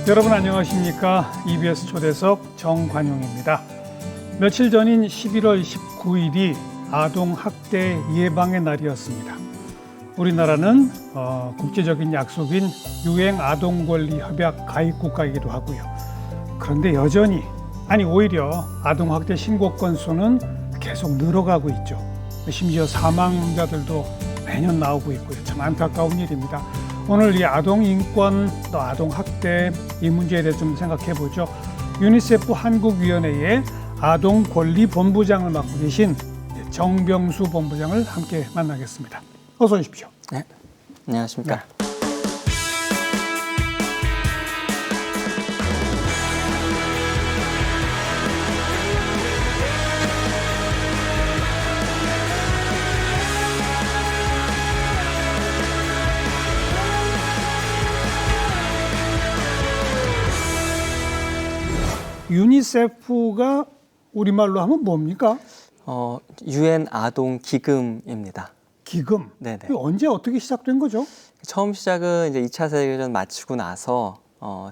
여러분 안녕하십니까? EBS 초대석 정관용입니다. 며칠 전인 11월 19일이 아동학대 예방의 날이었습니다. 우리나라는 국제적인 약속인 유엔 아동권리협약 가입국가이기도 하고요. 그런데 여전히, 오히려 아동학대 신고 건수는 계속 늘어가고 있죠. 심지어 사망자들도 매년 나오고 있고요. 참 안타까운 일입니다. 오늘 이 아동인권 또 아동학대 이 문제에 대해서 좀 생각해 보죠. 유니세프 한국위원회의 아동권리본부장을 맡고 계신 정병수 본부장을 함께 만나겠습니다. 어서 오십시오. 네, 안녕하십니까. 네. 유니세프가 우리말로 하면 뭡니까? 유엔 아동 기금입니다. 기금? 네네. 언제 어떻게 시작된 거죠? 처음 시작은 이제 2차 세계대전 마치고 나서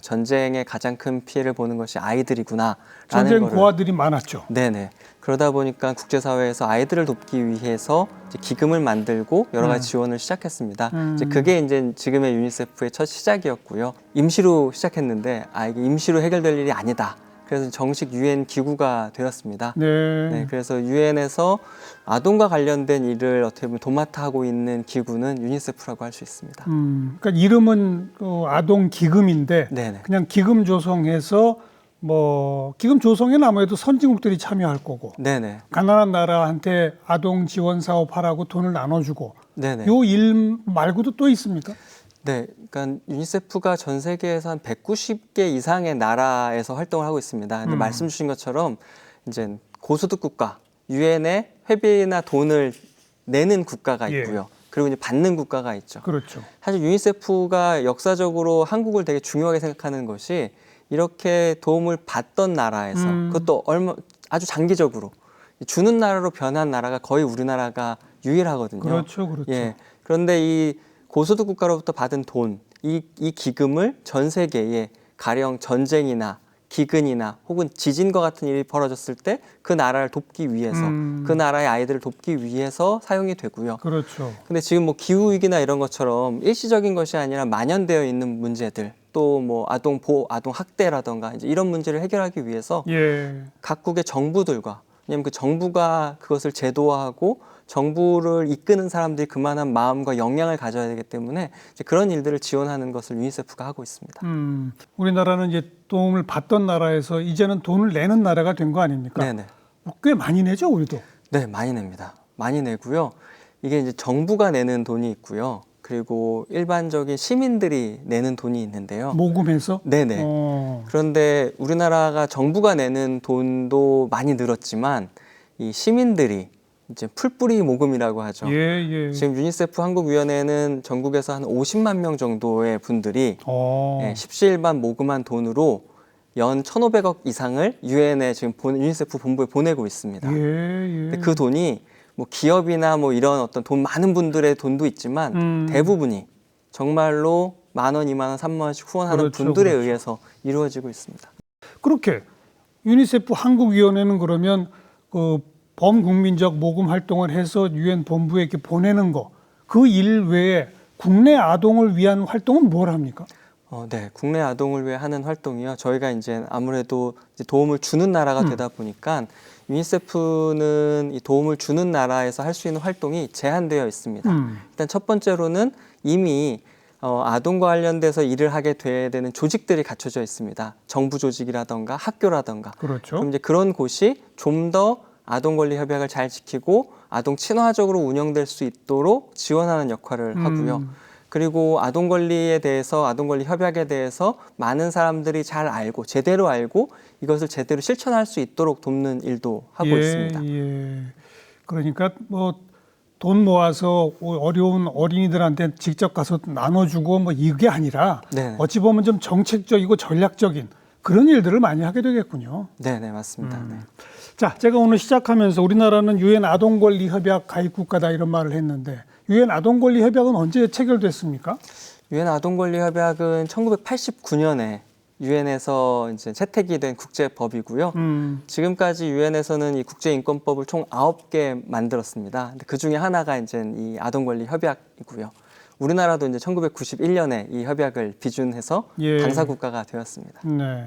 전쟁의 가장 큰 피해를 보는 것이 아이들이구나. 전쟁 고아들이 많았죠. 네네. 그러다 보니까 국제사회에서 아이들을 돕기 위해서 이제 기금을 만들고 여러 가지 지원을 시작했습니다. 이제 그게 이제 지금의 유니세프의 첫 시작이었고요. 임시로 시작했는데 이게 임시로 해결될 일이 아니다. 그래서 정식 유엔 기구가 되었습니다. 네. 그래서 유엔에서 아동과 관련된 일을 어떻게 보면 도맡아 하고 있는 기구는 유니세프라고 할 수 있습니다. 그러니까 이름은 아동 기금인데 네네. 그냥 기금 조성해서 기금 조성에는 아무래도 선진국들이 참여할 거고 네네. 가난한 나라한테 아동 지원 사업 하라고 돈을 나눠주고 네네. 요 일 말고도 또 있습니까? 네, 그러니까 유니세프가 전 세계에서 한 190개 이상의 나라에서 활동을 하고 있습니다. 근데 말씀 주신 것처럼 이제 고소득 국가, 유엔에 회비나 돈을 내는 국가가 있고요. 그리고 이제 받는 국가가 있죠. 그렇죠. 사실 유니세프가 역사적으로 한국을 되게 중요하게 생각하는 것이 이렇게 도움을 받던 나라에서 그것도 아주 장기적으로 주는 나라로 변한 나라가 거의 우리나라가 유일하거든요. 그렇죠. 예. 그런데 이 고소득 국가로부터 받은 돈, 이 기금을 전 세계에 가령 전쟁이나 기근이나 혹은 지진과 같은 일이 벌어졌을 때 그 나라를 돕기 위해서, 그 나라의 아이들을 돕기 위해서 사용이 되고요. 그렇죠. 근데 지금 기후 위기나 이런 것처럼 일시적인 것이 아니라 만연되어 있는 문제들, 또 아동 학대라던가 이제 이런 문제를 해결하기 위해서 각국의 정부들과, 왜냐하면 그 정부가 그것을 제도화하고 정부를 이끄는 사람들이 그만한 마음과 역량을 가져야 되기 때문에 이제 그런 일들을 지원하는 것을 유니세프가 하고 있습니다. 우리나라는 이제 도움을 받던 나라에서 이제는 돈을 내는 나라가 된 거 아닙니까? 네네. 꽤 많이 내죠, 우리도? 네, 많이 냅니다. 많이 내고요. 이게 이제 정부가 내는 돈이 있고요. 그리고 일반적인 시민들이 내는 돈이 있는데요. 모금해서? 네네. 그런데 우리나라가 정부가 내는 돈도 많이 늘었지만 이 시민들이 이제 풀뿌리 모금이라고 하죠. 지금 유니세프 한국위원회는 전국에서 한 50만 명 정도의 분들이 십시일반 모금한 돈으로 연 1,500억 이상을 유엔에 지금 유니세프 본부에 보내고 있습니다. 근데 그 돈이 기업이나 이런 어떤 돈 많은 분들의 돈도 있지만 대부분이 정말로 10,000원, 20,000원, 30,000원씩 후원하는 분들에 의해서 이루어지고 있습니다. 그렇게 유니세프 한국위원회는 그러면 범국민적 모금 활동을 해서 유엔 본부에 이렇게 보내는 거, 그 일 외에 국내 아동을 위한 활동은 뭘 합니까? 네, 국내 아동을 위해 하는 활동이요. 저희가 이제 아무래도 이제 도움을 주는 나라가 되다 보니까 유니세프는 이 도움을 주는 나라에서 할 수 있는 활동이 제한되어 있습니다. 일단 첫 번째로는 이미 아동과 관련돼서 일을 하게 돼야 되는 조직들이 갖춰져 있습니다. 정부 조직이라던가 학교라던가. 그렇죠. 그럼 이제 그런 곳이 좀 더 아동 권리 협약을 잘 지키고 아동 친화적으로 운영될 수 있도록 지원하는 역할을 하고요. 그리고 아동 권리에 대해서, 아동 권리 협약에 대해서 많은 사람들이 잘 알고 제대로 알고 이것을 제대로 실천할 수 있도록 돕는 일도 하고 있습니다. 그러니까 돈 모아서 어려운 어린이들한테 직접 가서 나눠주고 이게 아니라 어찌 보면 좀 정책적이고 전략적인 그런 일들을 많이 하게 되겠군요. 네, 맞습니다. 네. 자, 제가 오늘 시작하면서 우리나라는 유엔 아동권리협약 가입국가다 이런 말을 했는데 유엔 아동권리협약은 언제 체결됐습니까? 유엔 아동권리협약은 1989년에 유엔에서 이제 채택이 된 국제법이고요. 지금까지 유엔에서는 이 국제인권법을 총 9개 만들었습니다. 근데 그 중에 하나가 이제 이 아동권리 협약이고요. 우리나라도 이제 1991년에 이 협약을 비준해서 예. 당사 국가가 되었습니다. 네.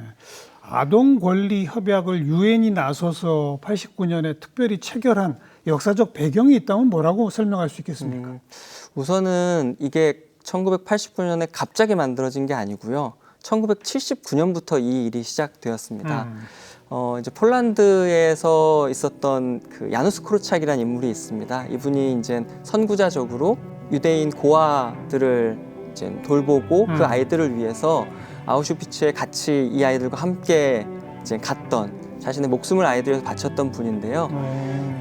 아동 권리 협약을 유엔이 나서서 89년에 특별히 체결한 역사적 배경이 있다면 뭐라고 설명할 수 있겠습니까? 우선은 이게 1989년에 갑자기 만들어진 게 아니고요. 1979년부터 이 일이 시작되었습니다. 이제 폴란드에서 있었던 그 야누스 코르착이라는 인물이 있습니다. 이분이 이제 선구자적으로 유대인 고아들을 이제 돌보고 그 아이들을 위해서 아우슈비츠에 같이 이 아이들과 함께 이제 갔던, 자신의 목숨을 아이들에서 바쳤던 분인데요.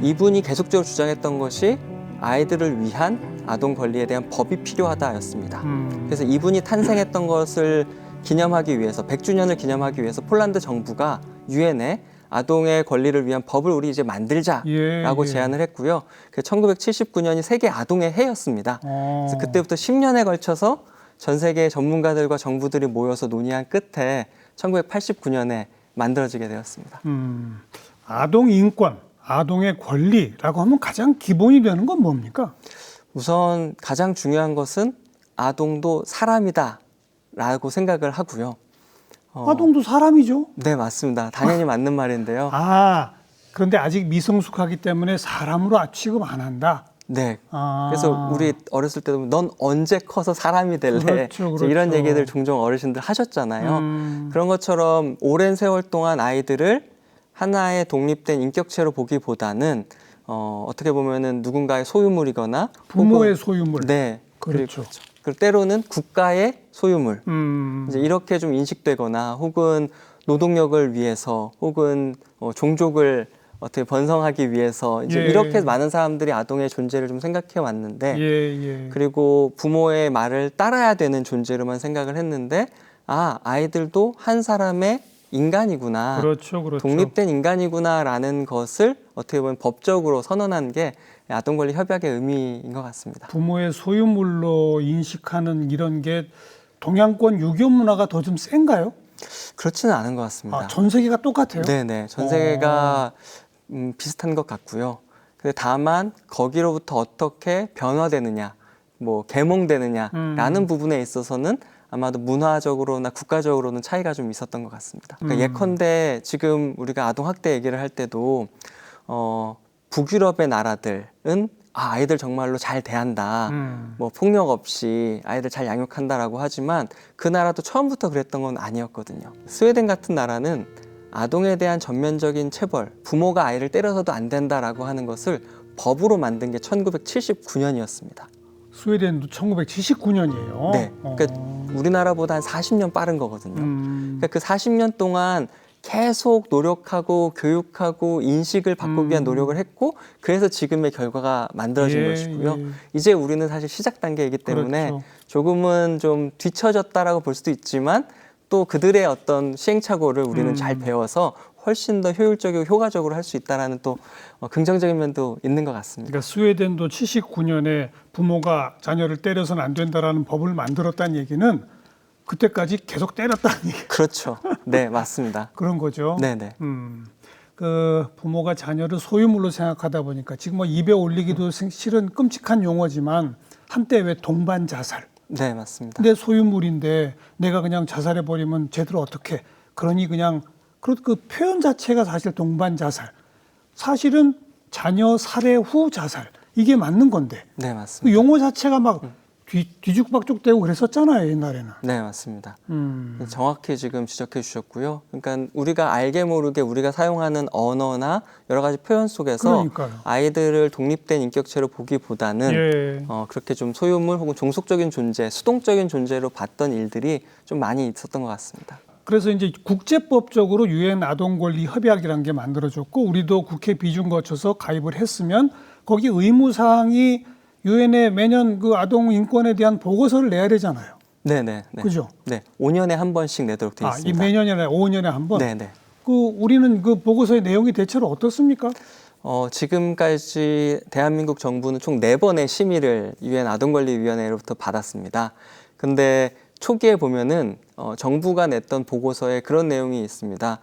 이분이 계속적으로 주장했던 것이 아이들을 위한 아동 권리에 대한 법이 필요하다였습니다. 그래서 이분이 탄생했던 것을 기념하기 위해서, 100주년을 기념하기 위해서 폴란드 정부가 유엔에 아동의 권리를 위한 법을 우리 이제 만들자라고 제안을 했고요. 1979년이 세계 아동의 해였습니다. 그래서 그때부터 10년에 걸쳐서 전 세계 전문가들과 정부들이 모여서 논의한 끝에 1989년에 만들어지게 되었습니다. 아동 인권, 아동의 권리라고 하면 가장 기본이 되는 건 뭡니까? 우선 가장 중요한 것은 아동도 사람이다라고 생각을 하고요. 아동도 사람이죠. 네, 맞습니다. 당연히 맞는 말인데요. 그런데 아직 미성숙하기 때문에 사람으로 취급 안 한다. 네. 그래서 우리 어렸을 때도 넌 언제 커서 사람이 될래? 그렇죠. 이런 얘기들 종종 어르신들 하셨잖아요. 그런 것처럼 오랜 세월 동안 아이들을 하나의 독립된 인격체로 보기보다는 어떻게 보면은 누군가의 소유물이거나 부모의 소유물. 네. 그렇죠. 그리고 때로는 국가의 소유물. 이제 이렇게 좀 인식되거나 혹은 노동력을 위해서 혹은 종족을 어떻게 번성하기 위해서 이제 이렇게 많은 사람들이 아동의 존재를 좀 생각해 왔는데 그리고 부모의 말을 따라야 되는 존재로만 생각을 했는데 아이들도 한 사람의 인간이구나. 그렇죠. 독립된 인간이구나라는 것을 어떻게 보면 법적으로 선언한 게 아동권리 협약의 의미인 것 같습니다. 부모의 소유물로 인식하는 이런 게 동양권 유교 문화가 더 좀 센가요? 그렇지는 않은 것 같습니다. 전 세계가 똑같아요? 네네. 전 세계가 비슷한 것 같고요. 근데 다만 거기로부터 어떻게 변화되느냐, 뭐 계몽되느냐라는 부분에 있어서는 아마도 문화적으로나 국가적으로는 차이가 좀 있었던 것 같습니다. 그러니까 예컨대 지금 우리가 아동 학대 얘기를 할 때도 북유럽의 나라들은 아이들 정말로 잘 대한다, 뭐 폭력 없이 아이들 잘 양육한다라고 하지만 그 나라도 처음부터 그랬던 건 아니었거든요. 스웨덴 같은 나라는 아동에 대한 전면적인 체벌, 부모가 아이를 때려서도 안 된다라고 하는 것을 법으로 만든 게 1979년이었습니다. 스웨덴도 1979년이에요. 네, 그러니까 우리나라보다 한 40년 빠른 거거든요. 그러니까 그 40년 동안 계속 노력하고 교육하고 인식을 바꾸기 위한 노력을 했고 그래서 지금의 결과가 만들어진 것이고요. 이제 우리는 사실 시작 단계이기 때문에 그렇죠. 조금은 좀 뒤처졌다라고 볼 수도 있지만 또 그들의 어떤 시행착오를 우리는 잘 배워서 훨씬 더 효율적이고 효과적으로 할 수 있다라는 또 긍정적인 면도 있는 것 같습니다. 그러니까 스웨덴도 79년에 부모가 자녀를 때려서는 안 된다라는 법을 만들었다는 얘기는 그때까지 계속 때렸다는 얘기. 그렇죠. 네, 맞습니다. 그런 거죠. 네네. 그 부모가 자녀를 소유물로 생각하다 보니까 지금 뭐 입에 올리기도 실은 끔찍한 용어지만 한때 왜 동반 자살. 네, 맞습니다. 내 소유물인데 내가 그냥 자살해 버리면 쟤들 어떻게? 그러니 그냥 그 표현 자체가 사실 동반 자살. 사실은 자녀 살해 후 자살. 이게 맞는 건데. 네, 맞습니다. 그 용어 자체가 막 뒤죽박죽되고 그랬었잖아요, 옛날에는. 네, 맞습니다. 정확히 지금 지적해 주셨고요. 그러니까 우리가 알게 모르게 우리가 사용하는 언어나 여러 가지 표현 속에서 그러니까요. 아이들을 독립된 인격체로 보기보다는 그렇게 좀 소유물 혹은 종속적인 존재, 수동적인 존재로 봤던 일들이 좀 많이 있었던 것 같습니다. 그래서 이제 국제법적으로 유엔 아동권리 협약이라는 게 만들어졌고 우리도 국회 비준 거쳐서 가입을 했으면 거기 의무사항이 유엔에 매년 그 아동 인권에 대한 보고서를 내야 되잖아요. 네네. 네. 그죠? 네. 5년에 한 번씩 내도록 되어 있습니다. 이 매년이 아니라 5년에 한 번? 네네. 우리는 그 보고서의 내용이 대체로 어떻습니까? 지금까지 대한민국 정부는 총 4번의 심의를 유엔 아동권리위원회로부터 받았습니다. 근데 초기에 보면은 정부가 냈던 보고서에 그런 내용이 있습니다.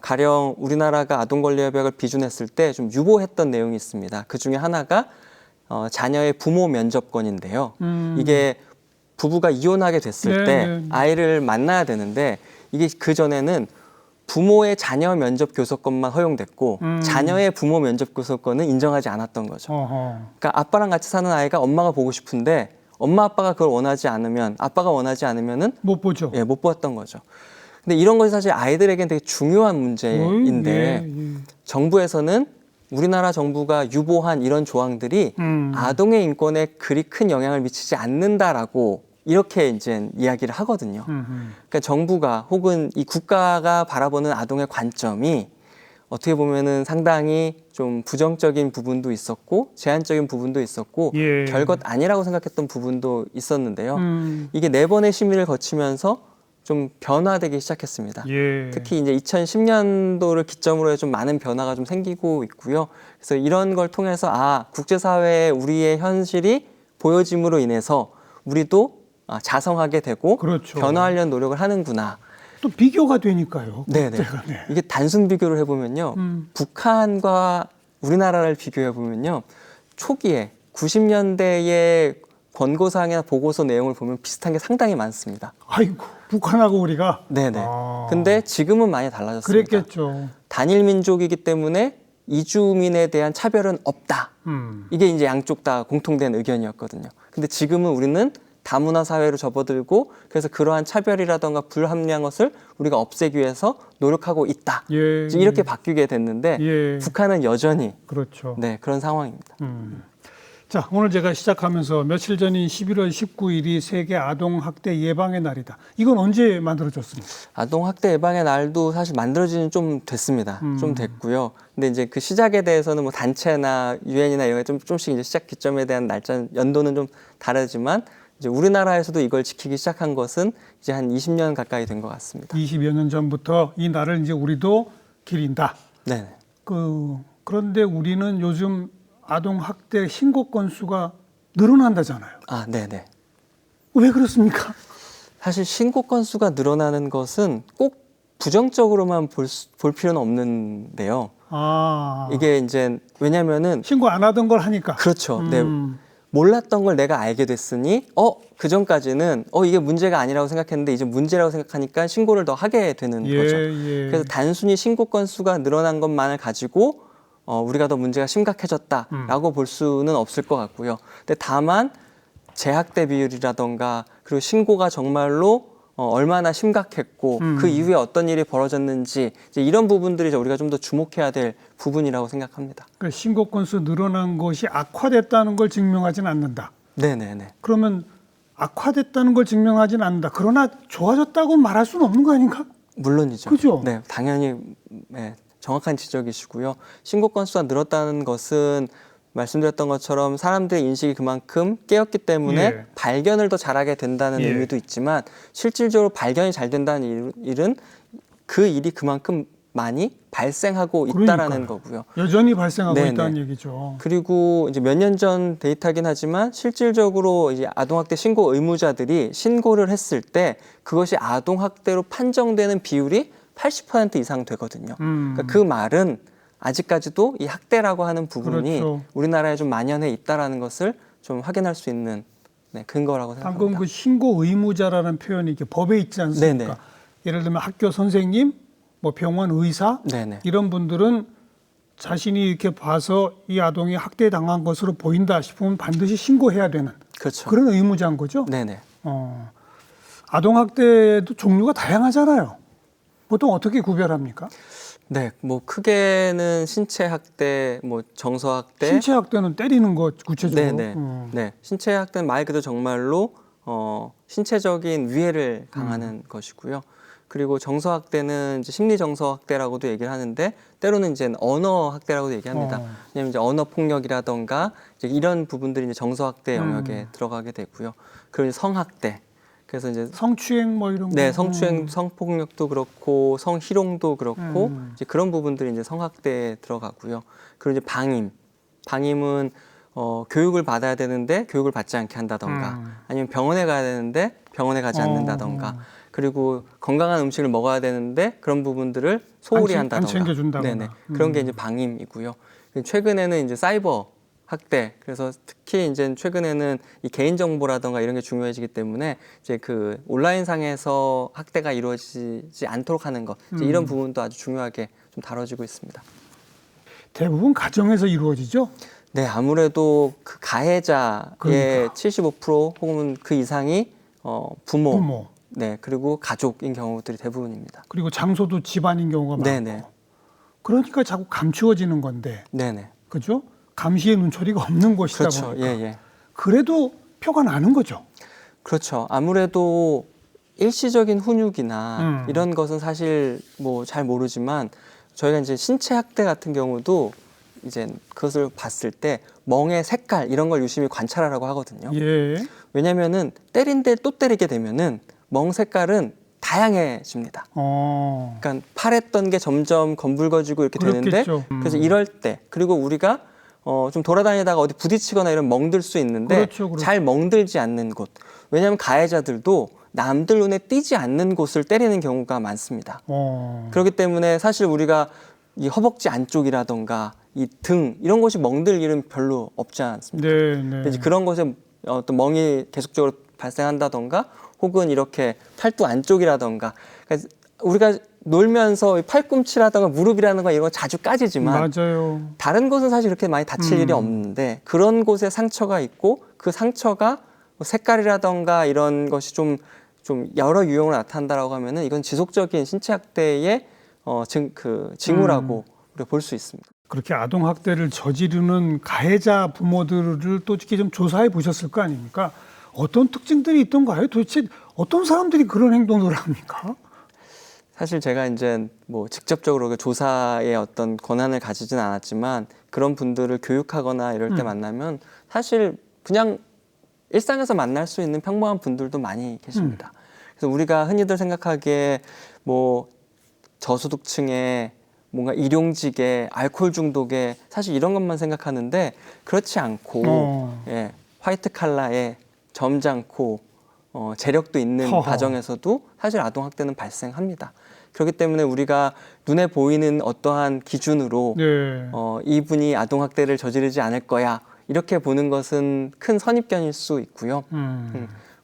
가령 우리나라가 아동권리협약을 비준했을 때 좀 유보했던 내용이 있습니다. 그 중에 하나가 자녀의 부모 면접권인데요. 이게 부부가 이혼하게 됐을 때 아이를 만나야 되는데 이게 그 전에는 부모의 자녀 면접 교섭권만 허용됐고 자녀의 부모 면접 교섭권은 인정하지 않았던 거죠. 그러니까 아빠랑 같이 사는 아이가 엄마가 보고 싶은데 엄마 아빠가 그걸 원하지 않으면 아빠가 원하지 않으면은 못 보죠. 예, 못 보았던 거죠. 근데 이런 것이 사실 아이들에게는 되게 중요한 문제인데 정부에서는 우리나라 정부가 유보한 이런 조항들이 아동의 인권에 그리 큰 영향을 미치지 않는다라고 이렇게 이제 이야기를 하거든요. 그러니까 정부가 혹은 이 국가가 바라보는 아동의 관점이 어떻게 보면은 상당히 좀 부정적인 부분도 있었고 제한적인 부분도 있었고 별것 아니라고 생각했던 부분도 있었는데요. 이게 4번의 심의를 거치면서 좀 변화되기 시작했습니다. 특히 이제 2010년도를 기점으로 해서 좀 많은 변화가 좀 생기고 있고요. 그래서 이런 걸 통해서 국제사회에 우리의 현실이 보여짐으로 인해서 우리도 자성하게 되고 변화하려는 노력을 하는구나. 또 비교가 되니까요. 네네. 이게 단순 비교를 해보면요. 북한과 우리나라를 비교해 보면요. 초기에 90년대의 권고사항이나 보고서 내용을 보면 비슷한 게 상당히 많습니다. 아이고, 북한하고 우리가? 네네. 근데 지금은 많이 달라졌습니다. 그랬겠죠. 단일 민족이기 때문에 이주민에 대한 차별은 없다. 이게 이제 양쪽 다 공통된 의견이었거든요. 근데 지금은 우리는 다문화 사회로 접어들고 그래서 그러한 차별이라던가 불합리한 것을 우리가 없애기 위해서 노력하고 있다. 이렇게 바뀌게 됐는데 북한은 여전히 네, 그런 상황입니다. 자, 오늘 제가 시작하면서 며칠 전인 11월 19일이 세계 아동학대 예방의 날이다. 이건 언제 만들어졌습니까? 아동학대 예방의 날도 사실 만들어지는 좀 됐습니다. 좀 됐고요. 근데 이제 그 시작에 대해서는 뭐 단체나 유엔이나 이런 게 좀씩 이제 시작 기점에 대한 날짜 연도는 좀 다르지만 이제 우리나라에서도 이걸 지키기 시작한 것은 이제 한 20년 가까이 된 것 같습니다. 20여 년 전부터 이 날을 이제 우리도 기린다. 네. 그런데 우리는 요즘 아동 학대 신고 건수가 늘어난다잖아요. 네네. 왜 그렇습니까? 사실 신고 건수가 늘어나는 것은 꼭 부정적으로만 볼 필요는 없는데요. 이게 이제 왜냐면은 신고 안 하던 걸 하니까. 그렇죠. 네. 몰랐던 걸 내가 알게 됐으니 그 전까지는 이게 문제가 아니라고 생각했는데 이제 문제라고 생각하니까 신고를 더 하게 되는 거죠. 그래서 단순히 신고 건수가 늘어난 것만을 가지고 우리가 더 문제가 심각해졌다라고 볼 수는 없을 것 같고요. 근데 다만 재학대 비율이라던가 그리고 신고가 정말로 얼마나 심각했고 그 이후에 어떤 일이 벌어졌는지 이제 이런 부분들이 우리가 좀 더 주목해야 될 부분이라고 생각합니다. 그러니까 신고 건수 늘어난 것이 악화됐다는 걸 증명하지는 않는다. 네네네. 그러면 악화됐다는 걸 증명하지는 않는다. 그러나 좋아졌다고 말할 수는 없는 거 아닌가? 물론이죠. 그죠? 네, 당연히 정확한 지적이시고요. 신고 건수가 늘었다는 것은 말씀드렸던 것처럼 사람들의 인식이 그만큼 깨었기 때문에 발견을 더 잘하게 된다는 의미도 있지만 실질적으로 발견이 잘 된다는 일은 그 일이 그만큼 많이 발생하고 있다라는 거고요. 여전히 발생하고 있다는 얘기죠. 그리고 이제 몇 년 전 데이터긴 하지만 실질적으로 이제 아동학대 신고 의무자들이 신고를 했을 때 그것이 아동학대로 판정되는 비율이 80% 이상 되거든요. 그러니까 그 말은 아직까지도 이 학대라고 하는 부분이 우리나라에 좀 만연해 있다라는 것을 좀 확인할 수 있는 근거라고 생각합니다. 방금 그 신고 의무자라는 표현이 이렇게 법에 있지 않습니까? 예를 들면 학교 선생님, 뭐 병원 의사 이런 분들은 자신이 이렇게 봐서 이 아동이 학대 당한 것으로 보인다 싶으면 반드시 신고해야 되는 그런 의무자인 거죠. 아동 학대도 종류가 다양하잖아요. 보통 어떻게 구별합니까? 네, 뭐 크게는 신체 학대, 뭐 정서 학대. 신체 학대는 때리는 거 구체적으로. 네, 신체 학대는 말 그대로 정말로 신체적인 위해를 당하는 것이고요. 그리고 정서 학대는 이제 심리 정서 학대라고도 얘기를 하는데 때로는 이제 언어 학대라고도 얘기합니다. 왜냐하면 이제 언어 폭력이라던가 이제 이런 부분들이 이제 정서 학대 영역에 들어가게 되고요. 그리고 성학대. 그래서 이제 성추행 뭐 이런 거. 네, 성추행, 성폭력도 그렇고 성희롱도 그렇고 이제 그런 부분들이 이제 성학대에 들어가고요. 그리고 이제 방임. 방임은 교육을 받아야 되는데 교육을 받지 않게 한다던가 아니면 병원에 가야 되는데 병원에 가지 않는다던가 그리고 건강한 음식을 먹어야 되는데 그런 부분들을 소홀히 한다던가 안 챙겨준다거나. 네네. 그런 게 이제 방임이고요. 최근에는 이제 사이버 학대 그래서 특히 이제 최근에는 이 개인 정보라던가 이런 게 중요해지기 때문에 이제 그 온라인 상에서 학대가 이루어지지 않도록 하는 것 이제 이런 부분도 아주 중요하게 좀 다뤄지고 있습니다. 대부분 가정에서 이루어지죠? 네, 아무래도 그 가해자의 그러니까. 75% 혹은 그 이상이 부모, 부모. 네, 그리고 가족인 경우들이 대부분입니다. 그리고 장소도 집안인 경우가 많고. 네네. 그러니까 자꾸 감추어지는 건데. 네네. 그죠? 감시의 눈초리가 없는 곳이다 그렇죠. 보니까. 예, 예. 그래도 표가 나는 거죠. 그렇죠. 아무래도 일시적인 훈육이나 이런 것은 사실 뭐 잘 모르지만 저희가 이제 신체 학대 같은 경우도 이제 그것을 봤을 때 멍의 색깔 이런 걸 유심히 관찰하라고 하거든요. 예. 왜냐면은 때린데 또 때리게 되면은 멍 색깔은 다양해집니다. 그러니까 파랬던 게 점점 검붉어지고 이렇게 그렇겠죠. 되는데 그래서 이럴 때 그리고 우리가 좀 돌아다니다가 어디 부딪히거나 이런 멍들 수 있는데 그렇죠, 그렇죠. 잘 멍들지 않는 곳. 왜냐하면 가해자들도 남들 눈에 띄지 않는 곳을 때리는 경우가 많습니다. 그렇기 때문에 사실 우리가 이 허벅지 안쪽이라던가 이 등 이런 곳이 멍들 일은 별로 없지 않습니까? 네, 네. 이제 그런 곳에 어떤 멍이 계속적으로 발생한다던가 혹은 이렇게 팔뚝 안쪽이라던가 그러니까 우리가 놀면서 팔꿈치라던가 무릎이라든가 이런 거 자주 까지지만 맞아요. 다른 곳은 사실 이렇게 많이 다칠 일이 없는데 그런 곳에 상처가 있고 그 상처가 뭐 색깔이라던가 이런 것이 좀 여러 유형으로 나타난다라고 하면은 이건 지속적인 신체 학대의 징후라고 우리가 볼 수 있습니다. 그렇게 아동 학대를 저지르는 가해자 부모들을 또 특히 좀 조사해 보셨을 거 아닙니까? 어떤 특징들이 있던가요? 도대체 어떤 사람들이 그런 행동을 합니까? 사실 제가 이제 뭐 직접적으로 그 조사의 어떤 권한을 가지진 않았지만 그런 분들을 교육하거나 이럴 때 만나면 사실 그냥 일상에서 만날 수 있는 평범한 분들도 많이 계십니다. 그래서 우리가 흔히들 생각하기에 뭐 저소득층에 뭔가 일용직에 알코올 중독에 사실 이런 것만 생각하는데 그렇지 않고 예, 화이트 칼라에 점잖고 재력도 있는 가정에서도 사실 아동 학대는 발생합니다. 그렇기 때문에 우리가 눈에 보이는 어떠한 기준으로 네. 이분이 아동 학대를 저지르지 않을 거야 이렇게 보는 것은 큰 선입견일 수 있고요.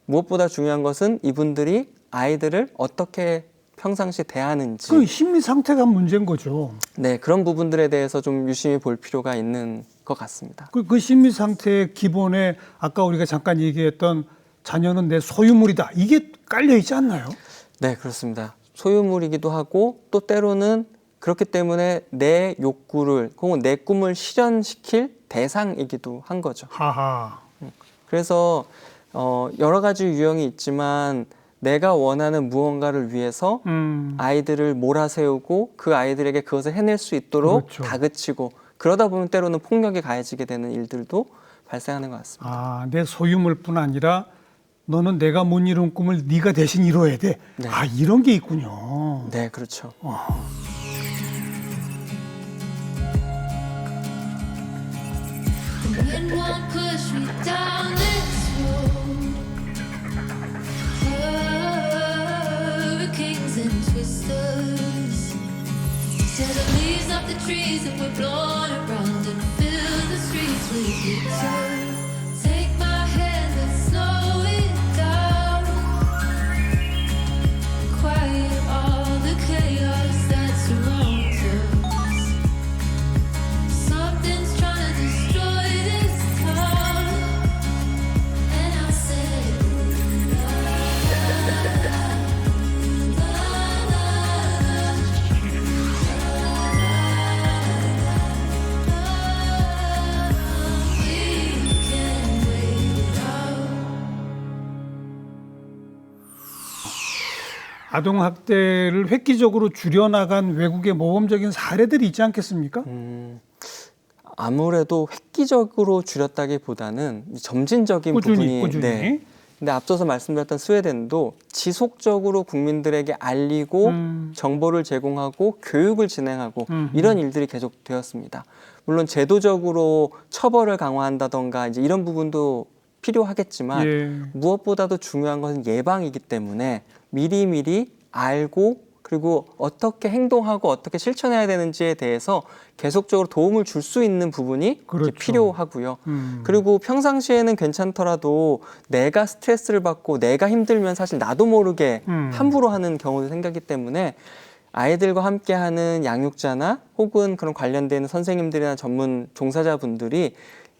무엇보다 중요한 것은 이분들이 아이들을 어떻게 평상시 대하는지 그 심리 상태가 문제인 거죠. 네, 그런 부분들에 대해서 좀 유심히 볼 필요가 있는 것 같습니다. 그 심리 상태의 기본에 아까 우리가 잠깐 얘기했던 자녀는 내 소유물이다. 이게 깔려 있지 않나요? 네, 그렇습니다. 소유물이기도 하고 또 때로는 그렇기 때문에 내 욕구를 혹은 내 꿈을 실현시킬 대상이기도 한 거죠. 하하. 그래서 여러 가지 유형이 있지만 내가 원하는 무언가를 위해서 아이들을 몰아세우고 그 아이들에게 그것을 해낼 수 있도록 그렇죠. 다그치고 그러다 보면 때로는 폭력이 가해지게 되는 일들도 발생하는 것 같습니다. 아, 내 소유물뿐 아니라 너는 내가 못 이룬 꿈을 네가 대신 이뤄야 돼. 네. 아, 이런 게 있군요. 네, 그렇죠. When one push me down this road, hurricanes and twisters, tear the leaves off the trees and we're blown around and fill the streets with glitter. Take my hand and slow it down, quiet all the chaos that surrounds us. Something's trying to destroy this town, and I said, la la we can wait it out. 아동 학대를 획기적으로 줄여나간 외국의 모범적인 사례들이 있지 않겠습니까? 아무래도 획기적으로 줄였다기보다는 점진적인 부분이 꾸준히. 네. 근데 앞서서 말씀드렸던 스웨덴도 지속적으로 국민들에게 알리고 정보를 제공하고 교육을 진행하고 이런 일들이 계속 되었습니다. 물론 제도적으로 처벌을 강화한다던가 이제 이런 부분도 필요하겠지만 예. 무엇보다도 중요한 것은 예방이기 때문에 미리미리 알고 그리고 어떻게 행동하고 어떻게 실천해야 되는지에 대해서 계속적으로 도움을 줄 수 있는 부분이 그렇죠. 필요하고요. 그리고 평상시에는 괜찮더라도 내가 스트레스를 받고 내가 힘들면 사실 나도 모르게 함부로 하는 경우도 생기기 때문에 아이들과 함께하는 양육자나 혹은 그런 관련된 선생님들이나 전문 종사자분들이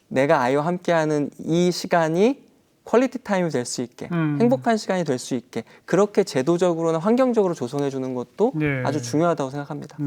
내가 아이와 함께하는 이 시간이 퀄리티 타임이 될 수 있게 행복한 시간이 될 수 있게 그렇게 제도적으로나 환경적으로 조성해 주는 것도 네. 아주 중요하다고 생각합니다.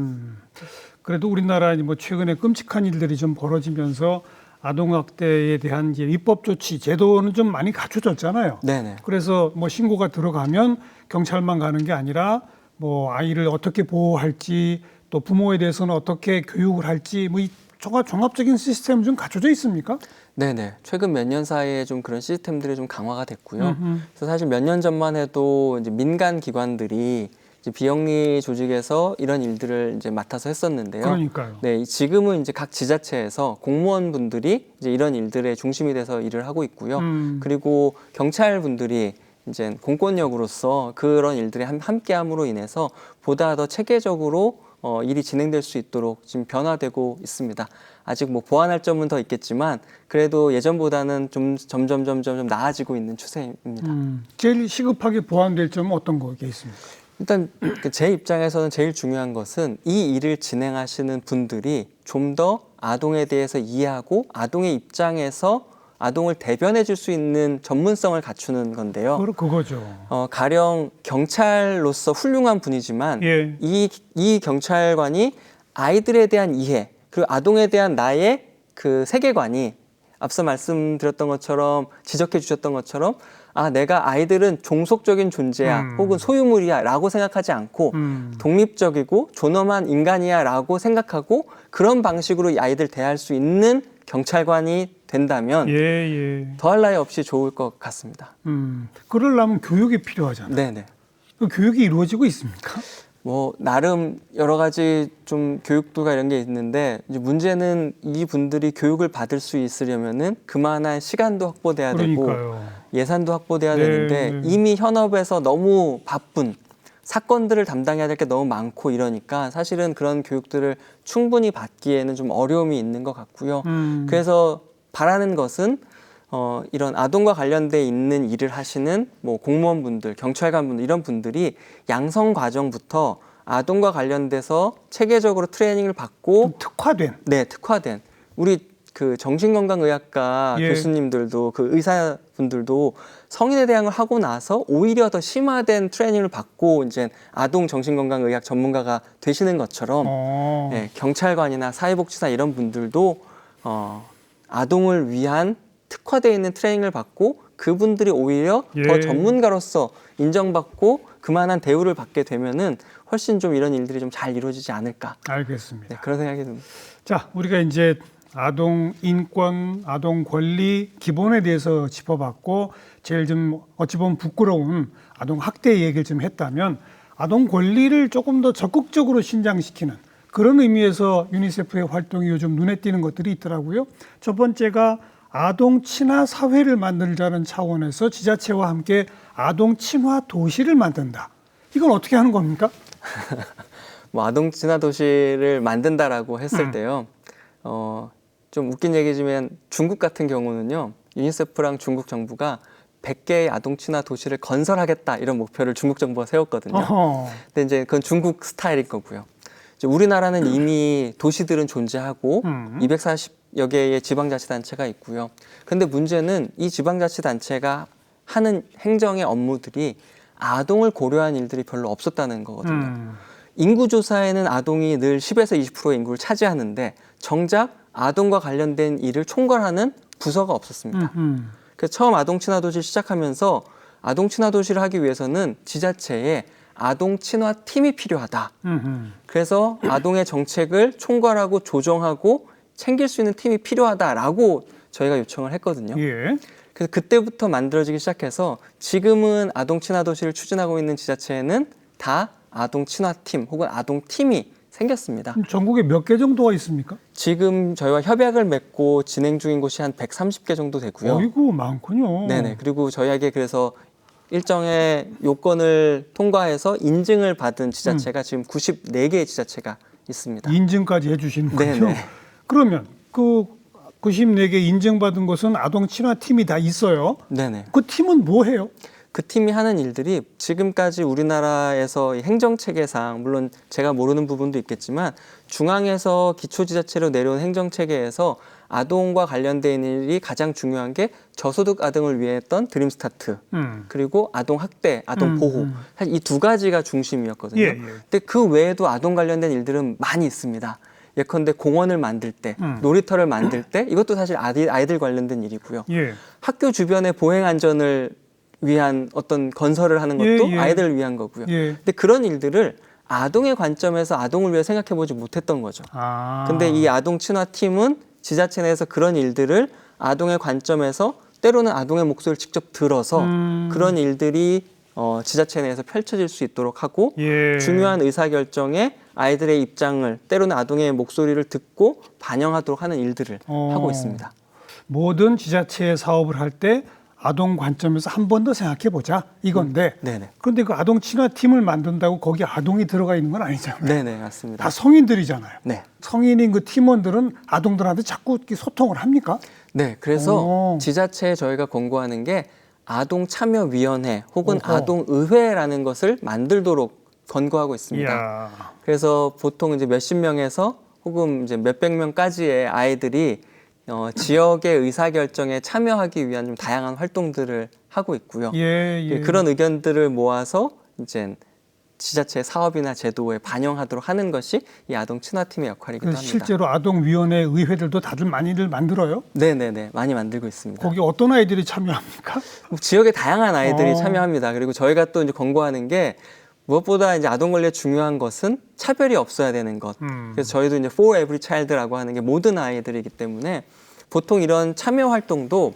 그래도 우리나라 뭐 최근에 끔찍한 일들이 좀 벌어지면서 아동학대에 대한 이제 입법 조치 제도는 좀 많이 갖춰졌잖아요. 네네. 그래서 뭐 신고가 들어가면 경찰만 가는 게 아니라 뭐 아이를 어떻게 보호할지 또 부모에 대해서는 어떻게 교육을 할지 뭐 이 종합적인 시스템은 좀 갖춰져 있습니까? 네네. 최근 몇 년 사이에 좀 그런 시스템들이 좀 강화가 됐고요. 그래서 사실 몇 년 전만 해도 이제 민간 기관들이 이제 비영리 조직에서 이런 일들을 이제 맡아서 했었는데요. 그러니까요. 네, 지금은 이제 각 지자체에서 공무원분들이 이제 이런 일들의 중심이 돼서 일을 하고 있고요. 그리고 경찰분들이 이제 공권력으로서 그런 일들에 함께함으로 인해서 보다 더 체계적으로 일이 진행될 수 있도록 지금 변화되고 있습니다. 아직 뭐 보완할 점은 더 있겠지만 그래도 예전보다는 좀 점점 나아지고 있는 추세입니다. 제일 시급하게 보완될 점은 어떤 게 있습니까? 일단 제 입장에서는 제일 중요한 것은 이 일을 진행하시는 분들이 좀 더 아동에 대해서 이해하고 아동의 입장에서 아동을 대변해 줄 수 있는 전문성을 갖추는 건데요. 그거죠. 가령 경찰로서 훌륭한 분이지만 예. 이 경찰관이 아이들에 대한 이해 그리고 아동에 대한 나의 그 세계관이 앞서 말씀드렸던 것처럼 지적해 주셨던 것처럼 아 내가 아이들은 종속적인 존재야 혹은 소유물이야 라고 생각하지 않고 독립적이고 존엄한 인간이야 라고 생각하고 그런 방식으로 이 아이들 대할 수 있는 경찰관이 된다면 더할 나위 없이 좋을 것 같습니다. 그러려면 교육이 필요하잖아요. 네네. 그 교육이 이루어지고 있습니까? 뭐 나름 여러 가지 좀 교육들과 이런 게 있는데 이제 문제는 이 분들이 교육을 받을 수 있으려면은 그만한 시간도 확보돼야 그러니까요. 되고 예산도 확보돼야 네, 되는데 네. 이미 현업에서 너무 바쁜 사건들을 담당해야 될 게 너무 많고 이러니까 사실은 그런 교육들을 충분히 받기에는 좀 어려움이 있는 것 같고요. 그래서 바라는 것은 이런 아동과 관련돼 있는 일을 하시는 뭐 공무원분들, 경찰관분들 이런 분들이 양성 과정부터 아동과 관련돼서 체계적으로 트레이닝을 받고 좀 특화된. 네, 특화된 우리 그 정신건강의학과 예. 교수님들도 그 의사분들도 성인에 대한 걸 하고 나서 오히려 더 심화된 트레이닝을 받고 이제 아동 정신건강의학 전문가가 되시는 것처럼 네, 경찰관이나 사회복지사 이런 분들도 아동을 위한 특화되어 있는 트레이닝을 받고 그분들이 오히려 더 전문가로서 인정받고 그만한 대우를 받게 되면은 훨씬 좀 이런 일들이 좀 잘 이루어지지 않을까. 알겠습니다. 네, 그런 생각이 듭니다. 자, 우리가 이제 아동 인권, 아동 권리 기본에 대해서 짚어봤고 제일 좀 어찌 보면 부끄러운 아동 학대 얘기를 좀 했다면 아동 권리를 조금 더 적극적으로 신장시키는 그런 의미에서 유니세프의 활동이 요즘 눈에 띄는 것들이 있더라고요. 첫 번째가 아동 친화 사회를 만들자는 차원에서 지자체와 함께 아동 친화 도시를 만든다. 이건 어떻게 하는 겁니까? 뭐 아동 친화 도시를 만든다라고 했을 때요. 좀 웃긴 얘기지만 중국 같은 경우는요. 유니세프랑 중국 정부가 100개의 아동 친화 도시를 건설하겠다 이런 목표를 중국 정부가 세웠거든요. 근데 이제 그건 중국 스타일일 거고요. 이제 우리나라는 이미 도시들은 존재하고 240여 개의 지방자치단체가 있고요. 근데 문제는 이 지방자치단체가 하는 행정의 업무들이 아동을 고려한 일들이 별로 없었다는 거거든요. 인구조사에는 아동이 늘 10에서 20%의 인구를 차지하는데 정작 아동과 관련된 일을 총괄하는 부서가 없었습니다. 그래서 처음 아동 친화 도시를 시작하면서 아동 친화 도시를 하기 위해서는 지자체에 아동 친화 팀이 필요하다. 그래서 아동의 정책을 총괄하고 조정하고 챙길 수 있는 팀이 필요하다라고 저희가 요청을 했거든요. 그래서 그때부터 만들어지기 시작해서 지금은 아동 친화 도시를 추진하고 있는 지자체에는 다 아동 친화 팀 혹은 아동 팀이 생겼습니다. 전국에 몇 개 정도가 있습니까? 지금 저희와 협약을 맺고 진행 중인 곳이 한 130개 정도 되고요. 어이구, 많군요. 네네. 그리고 저희에게 그래서 일정의 요건을 통과해서 인증을 받은 지자체가 지금 94개의 지자체가 있습니다. 인증까지 해주시는군요. 네네. 그러면 그 94개 인증받은 곳은 아동 친화 팀이 다 있어요. 네네. 그 팀은 뭐 해요? 그 팀이 하는 일들이 지금까지 우리나라에서 이 행정체계상 물론 제가 모르는 부분도 있겠지만 중앙에서 기초지자체로 내려온 행정체계에서 아동과 관련된 일이 가장 중요한 게 저소득 아동을 위해 했던 드림스타트 그리고 아동 학대, 아동 보호 사실 이 두 가지가 중심이었거든요. 예, 예. 근데 그 외에도 아동 관련된 일들은 많이 있습니다. 예컨대 공원을 만들 때, 놀이터를 만들 때 이것도 사실 아이들 관련된 일이고요. 예. 학교 주변의 보행 안전을 위한 어떤 건설을 하는 것도 예, 예. 아이들을 위한 거고요. 예. 근데 그런 일들을 아동의 관점에서 아동을 위해 생각해 보지 못했던 거죠. 근데 이 아동 친화 팀은 지자체 내에서 그런 일들을 아동의 관점에서 때로는 아동의 목소리를 직접 들어서 그런 일들이 지자체 내에서 펼쳐질 수 있도록 하고 예. 중요한 의사결정에 아이들의 입장을 때로는 아동의 목소리를 듣고 반영하도록 하는 일들을 하고 있습니다. 모든 지자체의 사업을 할 때 아동 관점에서 한 번 더 생각해 보자 이건데 네네. 그런데 그 아동 친화 팀을 만든다고 거기 아동이 들어가 있는 건 아니잖아요. 네네, 맞습니다. 다 성인들이잖아요. 네. 성인인 그 팀원들은 아동들한테 자꾸 이렇게 소통을 합니까? 네, 그래서 오. 지자체에 저희가 권고하는 게 아동참여위원회 혹은 어허. 아동의회라는 것을 만들도록 권고하고 있습니다. 이야. 그래서 보통 이제 몇십 명에서 혹은 이제 몇백 명까지의 아이들이 지역의 의사결정에 참여하기 위한 좀 다양한 활동들을 하고 있고요. 예, 예. 그런 의견들을 모아서 이제 지자체 사업이나 제도에 반영하도록 하는 것이 이 아동 친화팀의 역할이기도 합니다. 실제로 아동위원회 의회들도 다들 많이들 만들어요? 네네네, 많이 만들고 있습니다. 거기 어떤 아이들이 참여합니까? 지역의 다양한 아이들이 참여합니다. 그리고 저희가 또 이제 권고하는 게 무엇보다 이제 아동 권리에 중요한 것은 차별이 없어야 되는 것. 그래서 저희도 이제 For Every Child라고 하는 게 모든 아이들이기 때문에 보통 이런 참여 활동도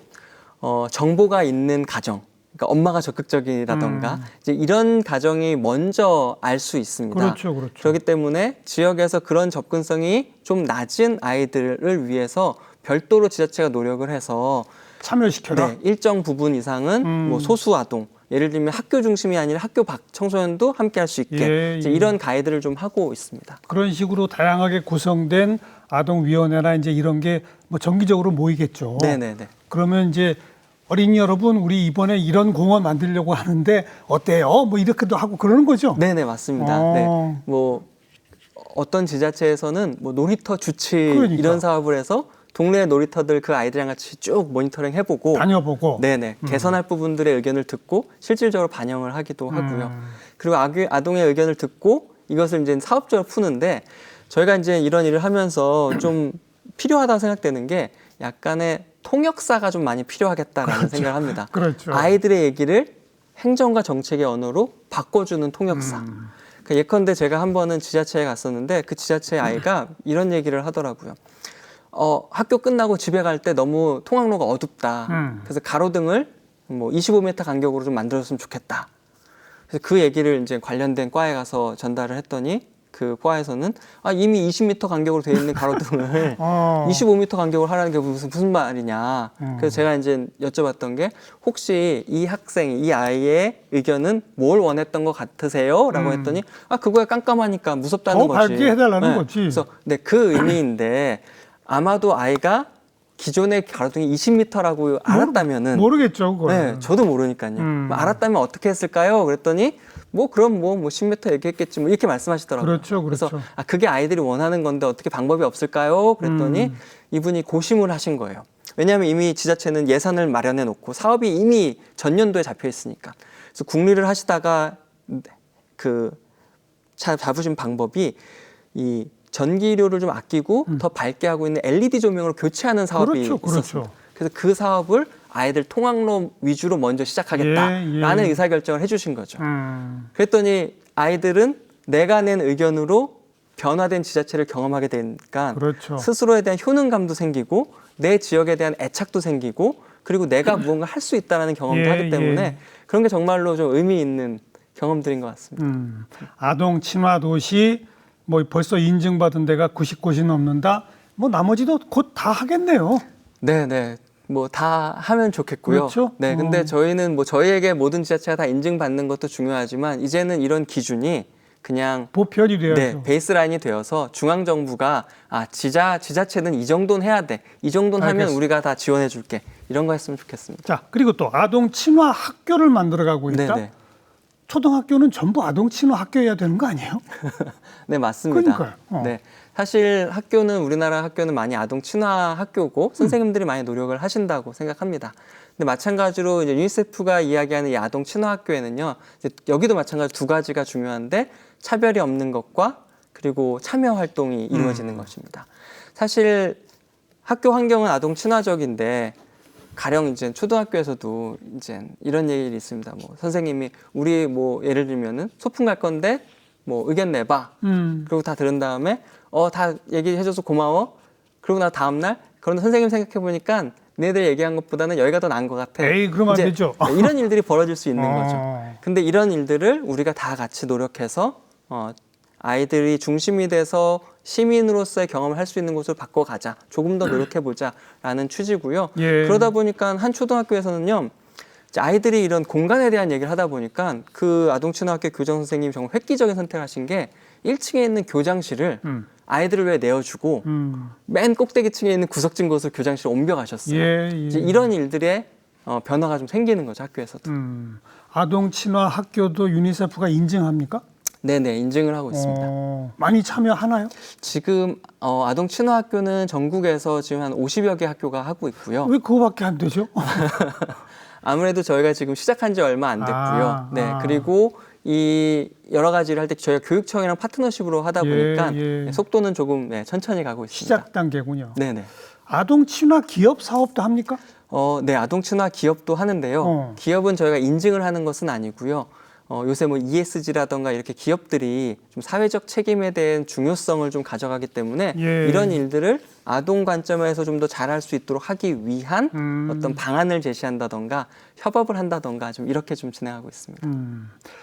정보가 있는 가정, 그러니까 엄마가 적극적이라던가 이제 이런 가정이 먼저 알 수 있습니다. 그렇죠, 그렇죠. 그렇기 때문에 지역에서 그런 접근성이 좀 낮은 아이들을 위해서 별도로 지자체가 노력을 해서 참여시켜라. 네, 일정 부분 이상은 뭐 소수 아동, 예를 들면 학교 중심이 아니라 학교 밖 청소년도 함께 할 수 있게 예, 이제 예. 이런 가이드를 좀 하고 있습니다. 그런 식으로 다양하게 구성된 아동위원회나 이제 이런 게 뭐 정기적으로 모이겠죠. 네네네. 그러면 이제 어린이 여러분, 우리 이번에 이런 공원 만들려고 하는데 어때요? 뭐 이렇게도 하고 그러는 거죠. 네네, 맞습니다. 네. 뭐 어떤 지자체에서는 뭐 놀이터 주치 그러니까. 이런 사업을 해서 동네 놀이터들 그 아이들이랑 같이 쭉 모니터링 해보고 다녀보고. 네네 개선할 부분들의 의견을 듣고 실질적으로 반영을 하기도 하고요. 그리고 아동의 의견을 듣고 이것을 이제 사업적으로 푸는데 저희가 이제 이런 일을 하면서 좀 필요하다고 생각되는 게 약간의 통역사가 좀 많이 필요하겠다라는 그렇죠. 생각을 합니다. 그렇죠. 아이들의 얘기를 행정과 정책의 언어로 바꿔주는 통역사. 그 예컨대 제가 한 번은 지자체에 갔었는데 그 지자체의 아이가 이런 얘기를 하더라고요. 학교 끝나고 집에 갈 때 너무 통학로가 어둡다. 그래서 가로등을 뭐 25m 간격으로 좀 만들었으면 좋겠다. 그래서 그 얘기를 이제 관련된 과에 가서 전달을 했더니 그 과에서는 이미 20m 간격으로 되어 있는 가로등을 25m 간격으로 하라는 게 무슨 말이냐. 그래서 제가 이제 여쭤봤던 게 혹시 이 학생, 이 아이의 의견은 뭘 원했던 것 같으세요? 라고 했더니 그거야 깜깜하니까 무섭다는 더 거지. 밝게 해달라는 네. 거지. 그래서 네, 그 의미인데 아마도 아이가 기존의 가로등이 20m라고 알았다면은 모르겠죠, 그거. 네, 저도 모르니까요. 알았다면 어떻게 했을까요? 그랬더니 그럼 10m 얘기했겠지 뭐 이렇게 말씀하시더라고요. 그렇죠, 그래서 그렇죠. 그게 아이들이 원하는 건데 어떻게 방법이 없을까요? 그랬더니 이분이 고심을 하신 거예요. 왜냐하면 이미 지자체는 예산을 마련해 놓고 사업이 이미 전년도에 잡혀 있으니까. 그래서 국리를 하시다가 잡으신 방법이 이 전기료를 좀 아끼고 더 밝게 하고 있는 LED 조명으로 교체하는 사업이 그렇죠, 있었습니다. 그렇죠. 그래서 그 사업을 아이들 통학로 위주로 먼저 시작하겠다라는 의사결정을 해주신 거죠. 그랬더니 아이들은 내가 낸 의견으로 변화된 지자체를 경험하게 되니까 그렇죠. 스스로에 대한 효능감도 생기고 내 지역에 대한 애착도 생기고 그리고 내가 무언가 할 수 있다는 경험도 하기 때문에 그런 게 정말로 좀 의미 있는 경험들인 것 같습니다. 아동 친화 도시 뭐 벌써 인증받은 데가 90곳이 넘는다. 뭐 나머지도 곧 다 하겠네요. 네. 뭐 다 하면 좋겠고요. 그렇죠? 네, 근데 저희는 뭐 저희에게 모든 지자체가 다 인증받는 것도 중요하지만 이제는 이런 기준이 그냥 보편이 돼야죠. 네, 베이스라인이 되어서 중앙 정부가 지자체는 이 정도는 해야 돼. 이 정도는 하면 알겠습니다. 우리가 다 지원해 줄게. 이런 거 했으면 좋겠습니다. 자, 그리고 또 아동 친화 학교를 만들어가고 있다. 네네. 초등학교는 전부 아동 친화 학교여야 되는 거 아니에요? 네, 맞습니다. 그러니까요. 네. 사실 우리나라 학교는 많이 아동 친화 학교고 선생님들이 많이 노력을 하신다고 생각합니다. 근데 마찬가지로 이제 유니세프가 이야기하는 이 아동 친화 학교에는요, 이제 여기도 마찬가지로 두 가지가 중요한데 차별이 없는 것과 그리고 참여 활동이 이루어지는 것입니다. 사실 학교 환경은 아동 친화적인데 가령 이제 초등학교에서도 이제 이런 얘기가 있습니다. 뭐 선생님이 우리 뭐 예를 들면은 소풍 갈 건데 뭐 의견 내봐. 그리고 다 들은 다음에 다 얘기해줘서 고마워. 그러고 나 다음날 그런데 선생님 생각해보니까 너희들 얘기한 것보다는 여기가 더 나은 것 같아. 에이, 그러면 안 되죠. 이런 일들이 벌어질 수 있는 거죠. 근데 이런 일들을 우리가 다 같이 노력해서 아이들이 중심이 돼서 시민으로서의 경험을 할 수 있는 곳으로 바꿔가자. 조금 더 노력해보자라는 취지고요. 예. 그러다 보니까 한 초등학교에서는요. 이제 아이들이 이런 공간에 대한 얘기를 하다 보니까 그 아동친화학교 교장 선생님이 정말 획기적인 선택을 하신 게 1층에 있는 교장실을 아이들을 위해 내어주고 맨 꼭대기층에 있는 구석진 곳을 교장실로 옮겨가셨어요. 이제 이런 일들의 변화가 좀 생기는 거죠, 학교에서도. 아동 친화 학교도 유니세프가 인증합니까? 네네, 인증을 하고 있습니다. 많이 참여하나요? 지금 아동 친화 학교는 전국에서 지금 한 50여 개 학교가 하고 있고요. 왜 그거밖에 안 되죠? 아무래도 저희가 지금 시작한 지 얼마 안 됐고요. 그리고 이 여러 가지를 할 때 저희가 교육청이랑 파트너십으로 하다 보니까 속도는 조금 천천히 가고 있습니다. 시작 단계군요. 네네. 아동 친화 기업 사업도 합니까? 네, 아동 친화 기업도 하는데요. 기업은 저희가 인증을 하는 것은 아니고요. 요새 뭐 ESG라던가 이렇게 기업들이 좀 사회적 책임에 대한 중요성을 좀 가져가기 때문에 이런 일들을 아동 관점에서 좀 더 잘할 수 있도록 하기 위한 어떤 방안을 제시한다던가 협업을 한다던가 좀 이렇게 좀 진행하고 있습니다.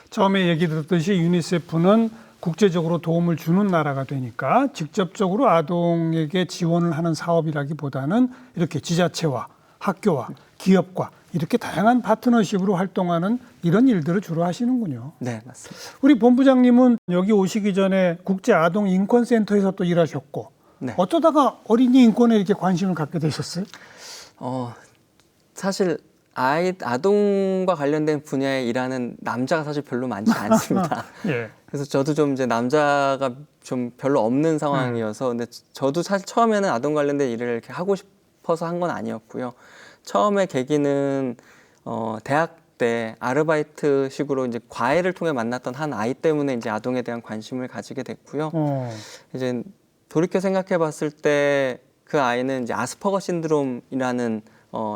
처음에 얘기 들었듯이 유니세프는 국제적으로 도움을 주는 나라가 되니까 직접적으로 아동에게 지원을 하는 사업이라기보다는 이렇게 지자체와 학교와 기업과 이렇게 다양한 파트너십으로 활동하는 이런 일들을 주로 하시는군요. 네, 맞습니다. 우리 본부장님은 여기 오시기 전에 국제아동인권센터에서 또 일하셨고 어쩌다가 어린이 인권에 이렇게 관심을 갖게 되셨어요? 사실 아동과 관련된 분야에 일하는 남자가 사실 별로 많지 않습니다. 그래서 저도 좀 이제 남자가 좀 별로 없는 상황이어서 근데 저도 사실 처음에는 아동 관련된 일을 이렇게 하고 싶어서 한 건 아니었고요. 처음에 계기는 대학 때 아르바이트식으로 이제 과외를 통해 만났던 한 아이 때문에 이제 아동에 대한 관심을 가지게 됐고요. 이제 돌이켜 생각해봤을 때 그 아이는 이제 아스퍼거 신드롬이라는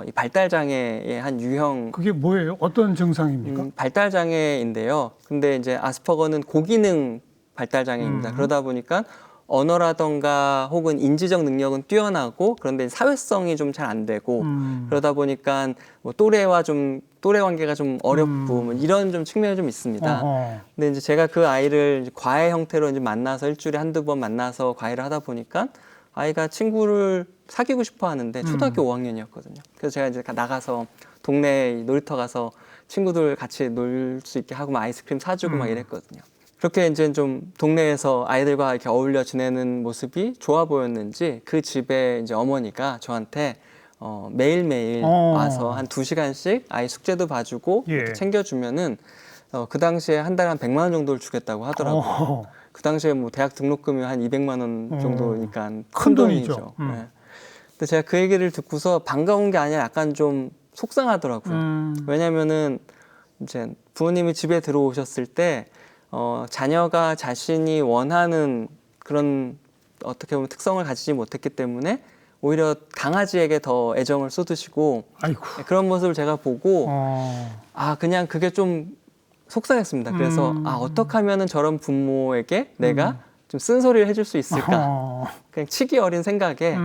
이 발달 장애의 한 유형. 그게 뭐예요? 어떤 증상입니까? 발달 장애인데요. 근데 이제 아스퍼거는 고기능 발달 장애입니다. 그러다 보니까 언어라던가 혹은 인지적 능력은 뛰어나고 그런데 사회성이 좀 잘 안 되고 그러다 보니까 뭐 또래 관계가 좀 어렵고 뭐 이런 좀 측면이 좀 있습니다. 근데 이제 제가 그 아이를 과외 형태로 이제 만나서 일주일에 한두 번 만나서 과외를 하다 보니까 아이가 친구를 사귀고 싶어 하는데 초등학교 5학년이었거든요. 그래서 제가 이제 나가서 동네 놀이터 가서 친구들 같이 놀 수 있게 하고 막 아이스크림 사주고 막 이랬거든요. 그렇게 이제 좀 동네에서 아이들과 이렇게 어울려 지내는 모습이 좋아 보였는지 그 집에 이제 어머니가 저한테 매일매일 와서 한 2시간씩 아이 숙제도 봐주고 이렇게 챙겨주면은 그 당시에 한 달에 한 100만 원 정도를 주겠다고 하더라고요. 그 당시에 뭐 대학 등록금이 한 200만 원 정도니까 큰 돈이죠. 네. 근데 제가 그 얘기를 듣고서 반가운 게 아니라 약간 좀 속상하더라고요. 왜냐면은 이제 부모님이 집에 들어오셨을 때 자녀가 자신이 원하는 그런 어떻게 보면 특성을 가지지 못했기 때문에 오히려 강아지에게 더 애정을 쏟으시고 그런 모습을 제가 보고 그냥 그게 좀 속상했습니다. 그래서 어떻게 하면은 저런 부모에게 내가 좀 쓴소리를 해줄 수 있을까? 그냥 치기 어린 생각에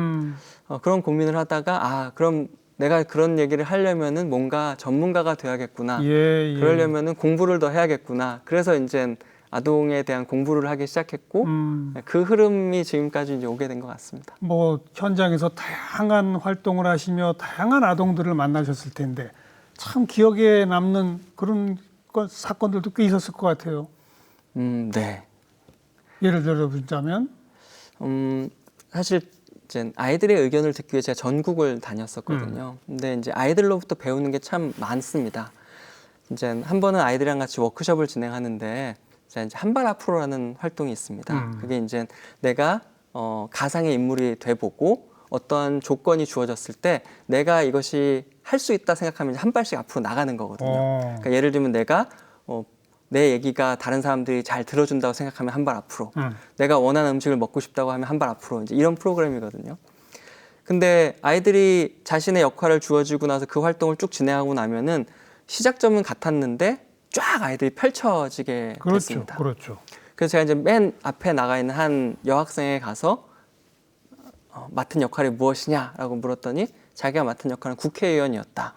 그런 고민을 하다가 그럼 내가 그런 얘기를 하려면은 뭔가 전문가가 돼야겠구나. 그러려면은 공부를 더 해야겠구나. 그래서 이제 아동에 대한 공부를 하기 시작했고 그 흐름이 지금까지 이제 오게 된 것 같습니다. 뭐 현장에서 다양한 활동을 하시며 다양한 아동들을 만나셨을 텐데 참 기억에 남는 그런 사건들도 꽤 있었을 것 같아요. 네. 예를 들어보자면 사실 이제 아이들의 의견을 듣기 위해 제가 전국을 다녔었거든요. 근데 이제 아이들로부터 배우는 게 참 많습니다. 이제 한 번은 아이들이랑 같이 워크숍을 진행하는데 이제 한 발 앞으로라는 활동이 있습니다. 그게 이제 내가 가상의 인물이 돼보고 어떠한 조건이 주어졌을 때 내가 이것이 할 수 있다 생각하면 한 발씩 앞으로 나가는 거거든요. 그러니까 예를 들면 내가 내 얘기가 다른 사람들이 잘 들어준다고 생각하면 한 발 앞으로, 내가 원하는 음식을 먹고 싶다고 하면 한 발 앞으로, 이제 이런 프로그램이거든요. 근데 아이들이 자신의 역할을 주어지고 나서 그 활동을 쭉 진행하고 나면은 시작점은 같았는데 쫙 아이들이 펼쳐지게 됐습니다. 그렇죠. 그래서 제가 이제 맨 앞에 나가 있는 한 여학생에 가서 맡은 역할이 무엇이냐라고 물었더니 자기가 맡은 역할은 국회의원이었다.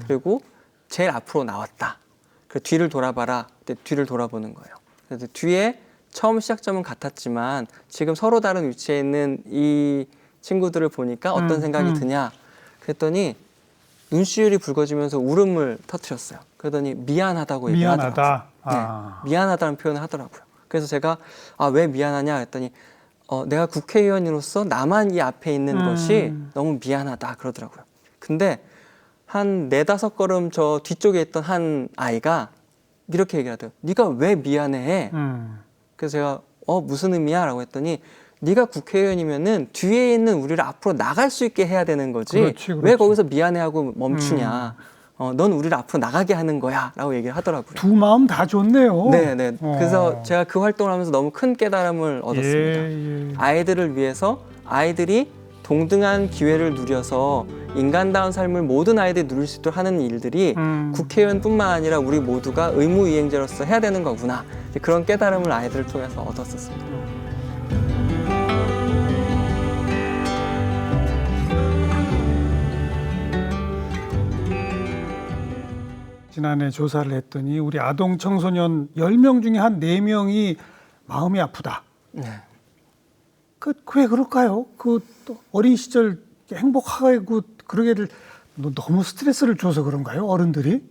그리고 제일 앞으로 나왔다. 그 뒤를 돌아봐라. 그때 뒤를 돌아보는 거예요. 그래서 뒤에 처음 시작점은 같았지만 지금 서로 다른 위치에 있는 이 친구들을 보니까 어떤 생각이 드냐. 그랬더니 눈시울이 붉어지면서 울음을 터뜨렸어요. 그러더니 미안하다고 얘기하더라고요. 네, 미안하다는 표현을 하더라고요. 그래서 제가 왜 미안하냐 했더니 내가 국회의원으로서 나만 이 앞에 있는 것이 너무 미안하다 그러더라고요. 근데 한 4-5걸음 저 뒤쪽에 있던 한 아이가 이렇게 얘기하더라고요. 네가 왜 미안해? 그래서 제가 무슨 의미야? 라고 했더니 네가 국회의원이면은 뒤에 있는 우리를 앞으로 나갈 수 있게 해야 되는 거지. 그렇지. 왜 거기서 미안해하고 멈추냐. 넌 우리를 앞으로 나가게 하는 거야. 라고 얘기를 하더라고요. 두 마음 다 좋네요. 네네. 그래서 제가 그 활동을 하면서 너무 큰 깨달음을 얻었습니다. 아이들을 위해서 아이들이 동등한 기회를 누려서 인간다운 삶을 모든 아이들이 누릴 수 있도록 하는 일들이 국회의원뿐만 아니라 우리 모두가 의무이행자로서 해야 되는 거구나. 그런 깨달음을 아이들을 통해서 얻었었습니다. 지난해 조사를 했더니 우리 아동 청소년 10명 중에 한 4명이 마음이 아프다. 네. 왜 그럴까요? 어린 시절 행복하고 그러게를 너무 스트레스를 줘서 그런가요? 어른들이?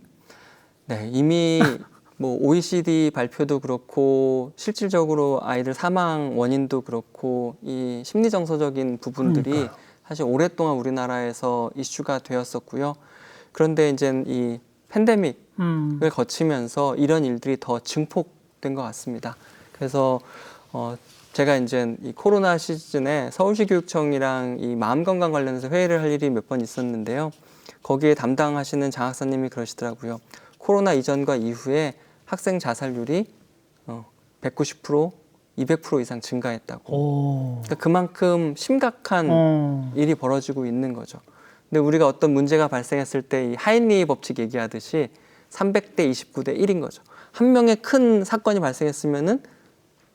네, 이미 뭐 OECD 발표도 그렇고 실질적으로 아이들 사망 원인도 그렇고 이 심리 정서적인 부분들이 그러니까요. 사실 오랫동안 우리나라에서 이슈가 되었었고요. 그런데 이제 이 팬데믹을 거치면서 이런 일들이 더 증폭된 것 같습니다. 그래서 제가 이제 이 코로나 시즌에 서울시 교육청이랑 이 마음 건강 관련해서 회의를 할 일이 몇 번 있었는데요. 거기에 담당하시는 장학사님이 그러시더라고요. 코로나 이전과 이후에 학생 자살률이 190%, 200% 이상 증가했다고. 그러니까 그만큼 심각한 일이 벌어지고 있는 거죠. 근데 우리가 어떤 문제가 발생했을 때 이 하인리 법칙 얘기하듯이 300대 29대 1인 거죠. 한 명의 큰 사건이 발생했으면은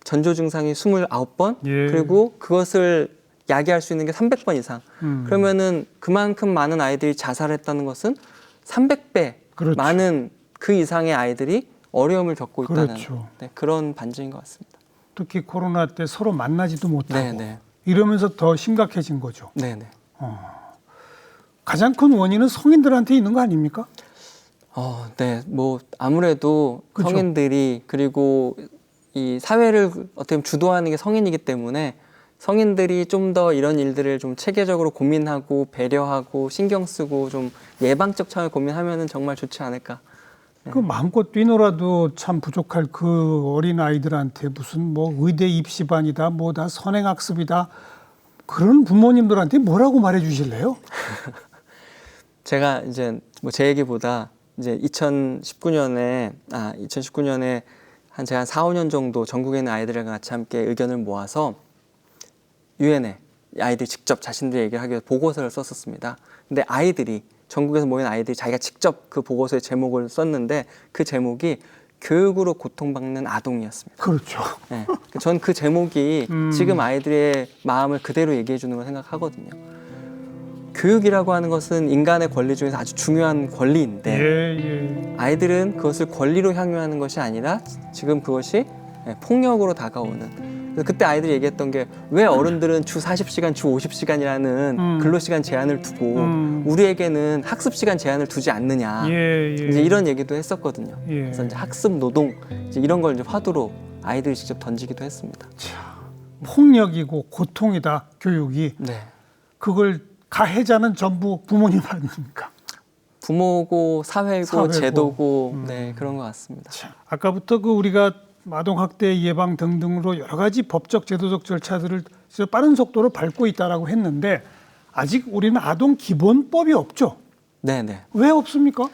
전조 증상이 29번 그리고 그것을 야기할 수 있는 게 300번 이상. 그러면은 그만큼 많은 아이들이 자살했다는 것은 300배 그렇죠. 많은 그 이상의 아이들이 어려움을 겪고 있다는 그렇죠. 그런 반증인 것 같습니다. 특히 코로나 때 서로 만나지도 못하고 네네. 이러면서 더 심각해진 거죠. 네네. 가장 큰 원인은 성인들한테 있는 거 아닙니까? 네. 뭐 아무래도 그렇죠. 성인들이 그리고 이 사회를 어떻게 보면 주도하는 게 성인이기 때문에 성인들이 좀 더 이런 일들을 좀 체계적으로 고민하고 배려하고 신경 쓰고 좀 예방적 차원의 고민하면은 정말 좋지 않을까. 그 마음껏 뛰놀아도 참 부족할 그 어린 아이들한테 무슨 뭐 의대 입시반이다, 뭐다 선행학습이다 그런 부모님들한테 뭐라고 말해주실래요? 제가 이제 뭐 제 얘기보다 이제 2019년에 제가 한 4-5년 정도 전국에 있는 아이들과 같이 함께 의견을 모아서 유엔에 아이들이 직접 자신들의 얘기를 하기 위해서 보고서를 썼었습니다. 근데 아이들이 전국에서 모인 아이들이 자기가 직접 그 보고서의 제목을 썼는데 그 제목이 교육으로 고통받는 아동이었습니다. 그렇죠. 네. 전 그 제목이 지금 아이들의 마음을 그대로 얘기해 주는 걸 생각하거든요. 교육이라고 하는 것은 인간의 권리 중에서 아주 중요한 권리인데 아이들은 그것을 권리로 향유하는 것이 아니라 지금 그것이 폭력으로 다가오는. 그때 아이들이 얘기했던 게 왜 어른들은 주 40시간, 주 50시간이라는 근로시간 제한을 두고 우리에게는 학습시간 제한을 두지 않느냐. 이제 이런 얘기도 했었거든요. 그래서 이제 학습 노동 이제 이런 걸 이제 화두로 아이들이 직접 던지기도 했습니다. 자, 폭력이고 고통이다 교육이. 네. 그걸 가해자는 전부 부모님 아닙니까? 부모고 사회고 제도고 네, 그런 것 같습니다. 자, 아까부터 그 우리가 아동학대 예방 등등으로 여러 가지 법적 제도적 절차들을 빠른 속도로 밟고 있다라고 했는데 아직 우리는 아동 기본법이 없죠. 네네. 왜 없습니까?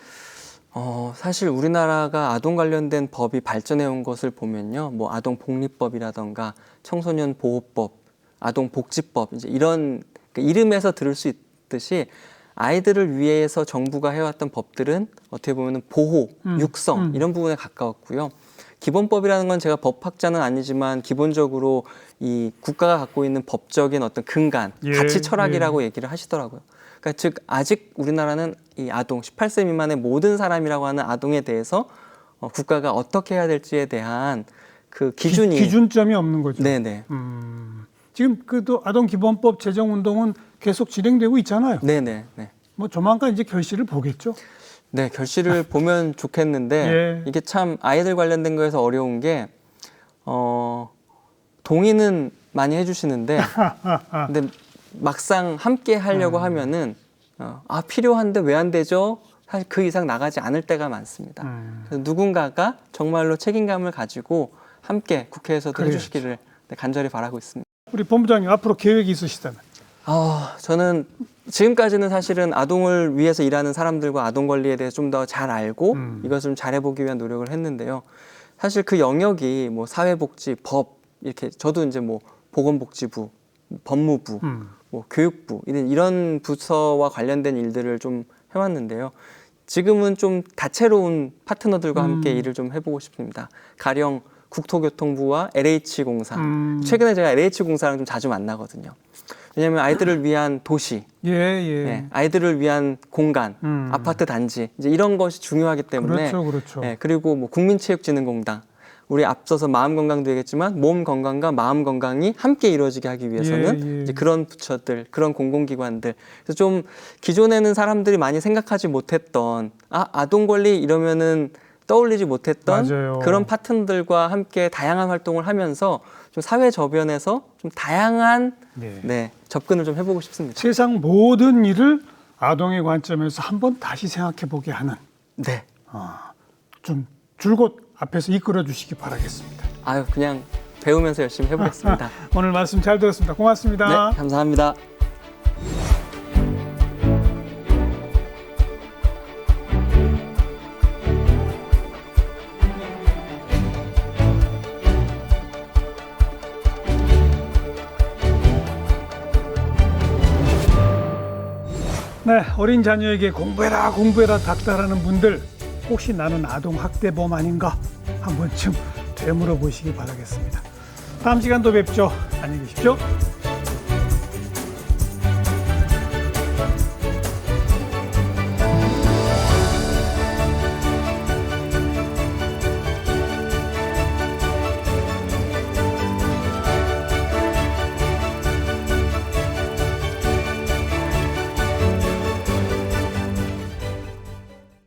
사실 우리나라가 아동 관련된 법이 발전해 온 것을 보면요, 뭐 아동 복리법이라던가 청소년 보호법, 아동 복지법 이제 이런 그 이름에서 들을 수 있듯이 아이들을 위해서 정부가 해왔던 법들은 어떻게 보면 보호, 육성 이런 부분에 가까웠고요. 기본법이라는 건 제가 법학자는 아니지만 기본적으로 이 국가가 갖고 있는 법적인 어떤 근간, 가치 철학이라고 얘기를 하시더라고요. 그러니까 즉 아직 우리나라는 이 아동 18세 미만의 모든 사람이라고 하는 아동에 대해서 국가가 어떻게 해야 될지에 대한 그 기준이 기준점이 없는 거죠. 네네. 지금 그 아동 기본법 제정 운동은 계속 진행되고 있잖아요. 네네. 네. 뭐 조만간 이제 결실을 보겠죠. 네, 결실을 보면 좋겠는데 이게 참 아이들 관련된 거에서 어려운 게 동의는 많이 해주시는데 근데 막상 함께 하려고 하면은 필요한데 왜 안 되죠? 사실 그 이상 나가지 않을 때가 많습니다. 그래서 누군가가 정말로 책임감을 가지고 함께 국회에서도 해주시기를 간절히 바라고 있습니다. 우리 본부장님 앞으로 계획이 있으시다면? 저는 지금까지는 사실은 아동을 위해서 일하는 사람들과 아동 권리에 대해서 좀 더 잘 알고 이것을 좀 잘해보기 위한 노력을 했는데요. 사실 그 영역이 뭐 사회복지, 법 이렇게 저도 이제 뭐 보건복지부, 법무부, 뭐 교육부 이런 부서와 관련된 일들을 좀 해왔는데요. 지금은 좀 다채로운 파트너들과 함께 일을 좀 해보고 싶습니다. 가령 국토교통부와 LH공사. 최근에 제가 LH공사랑 좀 자주 만나거든요. 왜냐하면 아이들을 위한 도시, 네, 아이들을 위한 공간, 아파트 단지 이제 이런 것이 중요하기 때문에 그렇죠. 네, 그리고 뭐 국민체육진흥공단 우리 앞서서 마음 건강도 얘기했지만 몸 건강과 마음 건강이 함께 이루어지게 하기 위해서는 이제 그런 부처들, 그런 공공기관들 그래서 좀 기존에는 사람들이 많이 생각하지 못했던 아동 권리 이러면은 떠올리지 못했던 그런 파트너들과 함께 다양한 활동을 하면서 좀 사회 저변에서 좀 다양한 접근을 좀 해보고 싶습니다. 세상 모든 일을 아동의 관점에서 한번 다시 생각해 보게 하는 좀 줄곧 앞에서 이끌어 주시기 바라겠습니다. 그냥 배우면서 열심히 해보겠습니다. 오늘 말씀 잘 들었습니다. 고맙습니다. 네, 감사합니다. 네, 어린 자녀에게 공부해라 닥달하는 분들 혹시 나는 아동 학대범 아닌가 한 번쯤 되물어 보시기 바라겠습니다. 다음 시간도 뵙죠. 안녕히 계십시오.